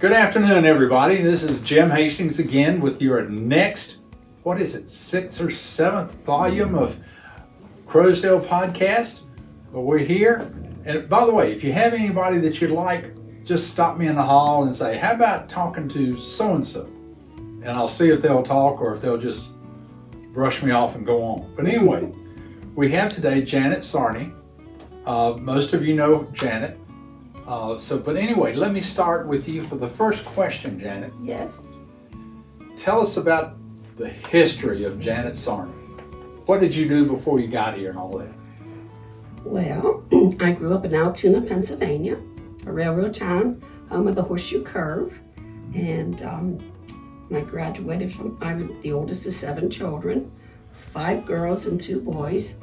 Good afternoon, everybody. This is Jim Hastings again with your next, what is it, 6th or 7th volume of Croasdaile podcast. Well, we're here. And by the way, if you have anybody that you'd like, just stop me in the hall and say, how about talking to so-and-so? And I'll see if they'll talk or if they'll just brush me off and go on. But anyway, we have today Janet Csarny. Most of you know Janet. But anyway, let me start with you for the first question, Janet. Yes. Tell us about the history of Janet Csarny. What did you do before you got here and all that? Well, I grew up in Altoona, Pennsylvania, a railroad town, home of the Horseshoe Curve. And I graduated I was the oldest of 7 children, 5 girls and 2 boys,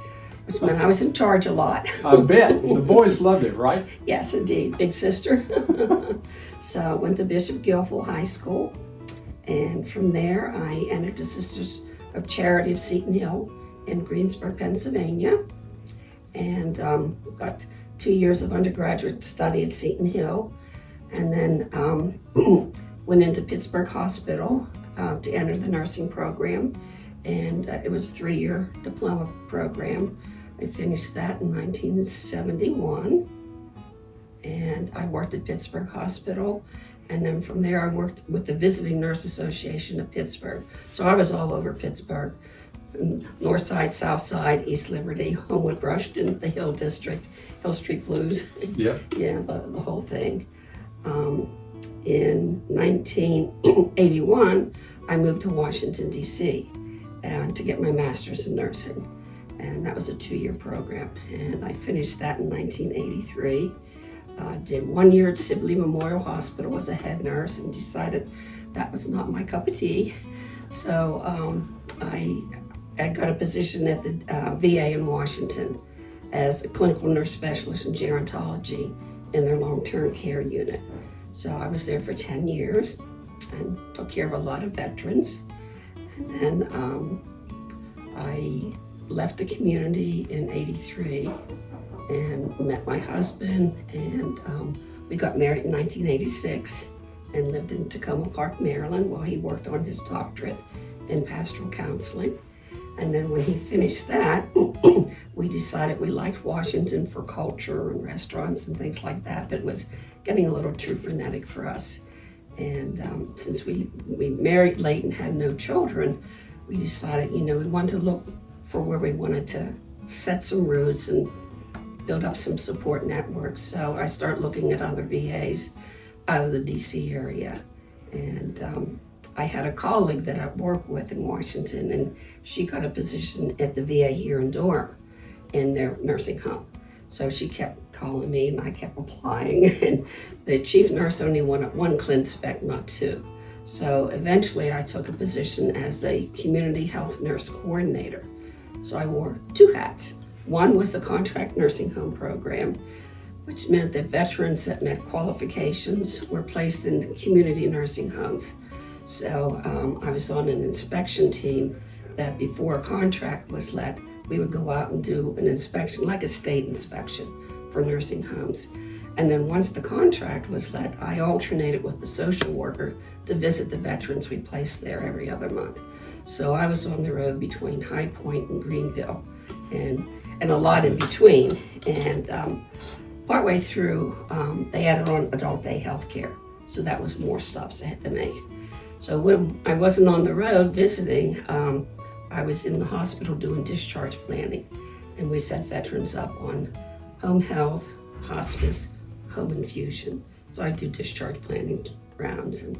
which meant I was in charge a lot. I bet. The boys loved it, right? Yes, indeed. Big sister. So I went to Bishop Guilfoyle High School. And from there, I entered the Sisters of Charity of Seton Hill in Greensburg, Pennsylvania. And got 2 years of undergraduate study at Seton Hill. And then went into Pittsburgh Hospital to enter the nursing program. And it was a 3-year diploma program. I finished that in 1971. And I worked at Pittsburgh Hospital. And then from there, I worked with the Visiting Nurse Association of Pittsburgh. So I was all over Pittsburgh. North Side, South Side, East Liberty, Homewood, Rushton, the Hill District, Hill Street Blues. Yep. Yeah, the whole thing. In 1981, I moved to Washington, D.C. To get my master's in nursing. And that was a 2-year program. And I finished that in 1983. Did 1 year at Sibley Memorial Hospital as a head nurse and decided that was not my cup of tea. So I got a position at the VA in Washington as a clinical nurse specialist in gerontology in their long-term care unit. So I was there for 10 years and took care of a lot of veterans. And then I left the community in '83 and met my husband, and we got married in 1986 and lived in Tacoma Park, Maryland, while he worked on his doctorate in pastoral counseling. And then when he finished that, we decided we liked Washington for culture and restaurants and things like that, but it was getting a little too frenetic for us. And since we married late and had no children, we decided, we wanted to look for where we wanted to set some roots and build up some support networks. So I started looking at other VAs out of the DC area. And I had a colleague that I worked with in Washington, and she got a position at the VA here in Durham in their nursing home. So she kept calling me and I kept applying. And the chief nurse only wanted 1 clin spec, not 2. So eventually I took a position as a community health nurse coordinator. So I wore 2 hats. One was the contract nursing home program, which meant that veterans that met qualifications were placed in community nursing homes. So I was on an inspection team that before a contract was let, we would go out and do an inspection, like a state inspection for nursing homes. And then once the contract was let, I alternated with the social worker to visit the veterans we placed there every other month. So I was on the road between High Point and Greenville and a lot in between. And partway through, they added on adult day health care. So that was more stops I had to make. So when I wasn't on the road visiting, I was in the hospital doing discharge planning. And we set veterans up on home health, hospice, home infusion. So I do discharge planning rounds and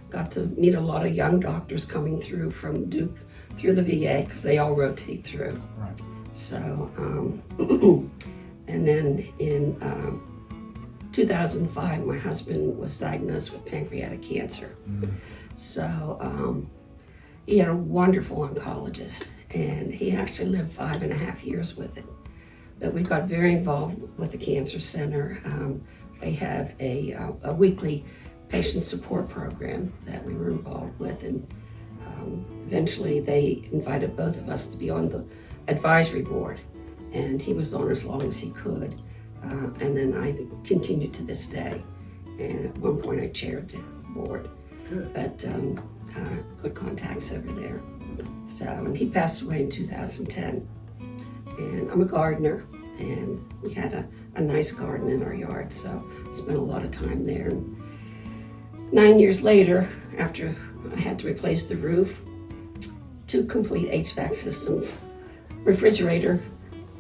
got to meet a lot of young doctors coming through from Duke, through the VA, because they all rotate through. Right. So, and then in 2005, my husband was diagnosed with pancreatic cancer. Mm-hmm. So he had a wonderful oncologist, and he actually lived 5.5 years with it. But we got very involved with the cancer center. They have a weekly patient support program that we were involved with, and eventually they invited both of us to be on the advisory board, and he was on as long as he could, and then I continued to this day, and at one point I chaired board. Good. But good contacts over there. So, and he passed away in 2010. And I'm a gardener, and we had a nice garden in our yard, so I spent a lot of time there. And 9 years later, after I had to replace the roof, 2 complete HVAC systems, refrigerator,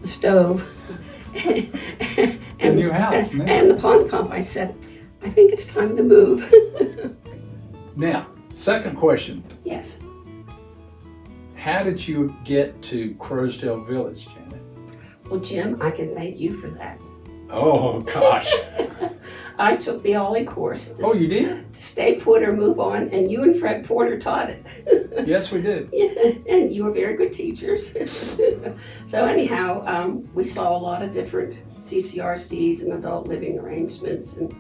the stove, A new house, man. and the pond pump, I said, I think it's time to move. Now, second question. Yes. How did you get to Croasdaile Village, Janet? Well, Jim, I can thank you for that. Oh, gosh. I took the OLLI course Oh, you did? to stay put or move on, and you and Fred Porter taught it. Yes, we did. Yeah, and you were very good teachers. So anyhow, we saw a lot of different CCRCs and adult living arrangements, and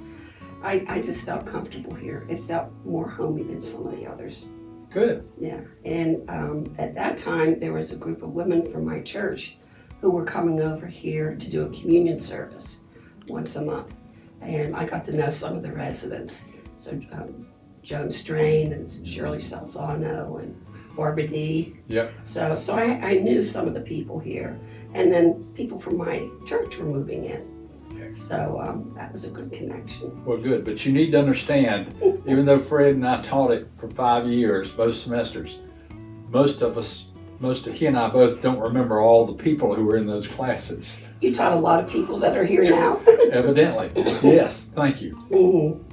I just felt comfortable here. It felt more homey than some of the others. Good. Yeah, and at that time, there was a group of women from my church who were coming over here to do a communion service once a month. And I got to know some of the residents. So Joan Strain and Shirley Salzano and Barbara D. Yep. So I knew some of the people here. And then people from my church were moving in. So that was a good connection. Well, good. But you need to understand, even though Fred and I taught it for 5 years, both semesters, he and I both don't remember all the people who were in those classes. You taught a lot of people that are here now. Evidently. Yes. Thank you. Mm-hmm.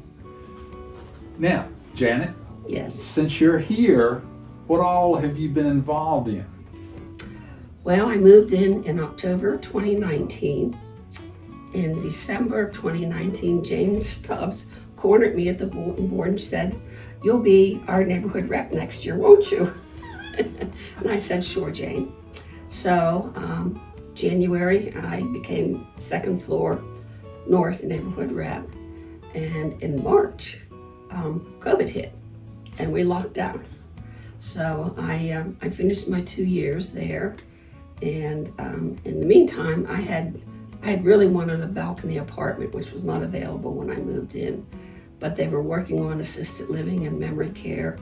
Now, Janet, Yes. since you're here, what all have you been involved in? Well, I moved in October 2019. In December of 2019, Jane Stubbs cornered me at the bulletin board and said, "You'll be our neighborhood rep next year, won't you?" And I said, "Sure, Jane." So January, I became second floor north neighborhood rep. And in March, COVID hit and we locked down. So I finished my 2 years there. And in the meantime, I had really wanted a balcony apartment, which was not available when I moved in. But they were working on assisted living and memory care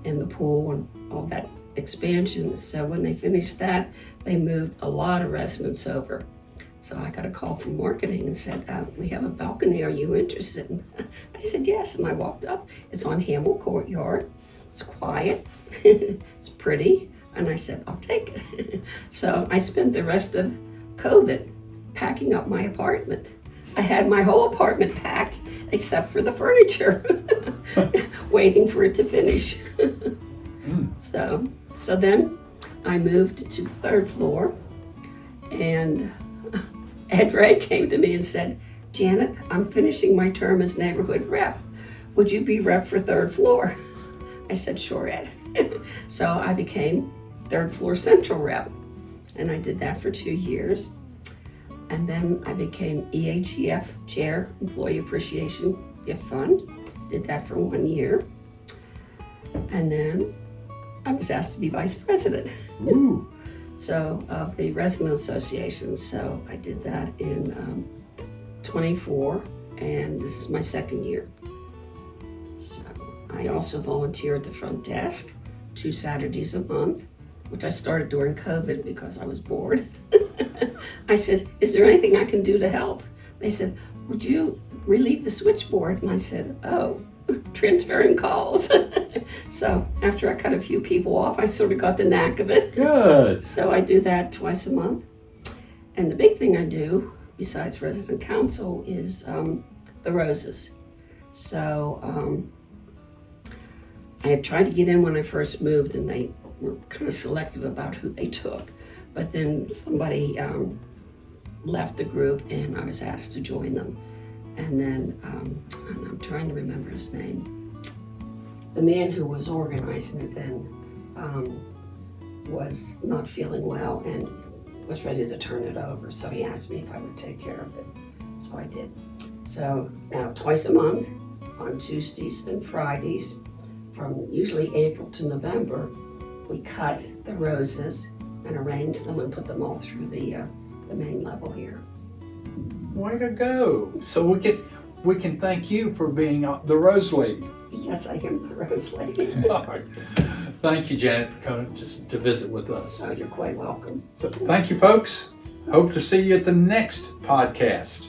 and the pool and all that expansion. So when they finished that, they moved a lot of residents over. So I got a call from marketing and said, "We have a balcony, are you interested?" And I said, "Yes," and I walked up. It's on Hamel Courtyard. It's quiet, it's pretty, and I said, "I'll take it." So I spent the rest of COVID packing up my apartment. I had my whole apartment packed except for the furniture, waiting for it to finish. So then I moved to the third floor, and Ed Ray came to me and said, "Janet, I'm finishing my term as neighborhood rep. Would you be rep for third floor?" I said, "Sure, Ed." So I became third floor central rep, and I did that for 2 years. And then I became EAGF chair, Employee Appreciation Gift Fund. Did that for 1 year. And then I was asked to be vice president. Ooh. So of the resident association. So I did that in 24, and this is my second year. So I also volunteer at the front desk 2 Saturdays a month, which I started during COVID because I was bored. I said, "Is there anything I can do to help?" They said, "Would you relieve the switchboard?" And I said, "Oh, transferring calls." So after I cut a few people off, I sort of got the knack of it. Good. So I do that twice a month. And the big thing I do, besides resident council, is the roses. So I had tried to get in when I first moved, and they were kind of selective about who they took. But then somebody left the group, and I was asked to join them. And then I'm trying to remember his name. The man who was organizing it then was not feeling well and was ready to turn it over. So he asked me if I would take care of it. So I did. So now twice a month on Tuesdays and Fridays, from usually April to November, we cut the roses and arrange them and put them all through the main level here. Way to go. So we can thank you for being the Rose Lady. Yes, I am the Rose Lady. All right. Thank you, Janet, for coming just to visit with us. Oh, you're quite welcome. So thank you, folks. Hope to see you at the next podcast.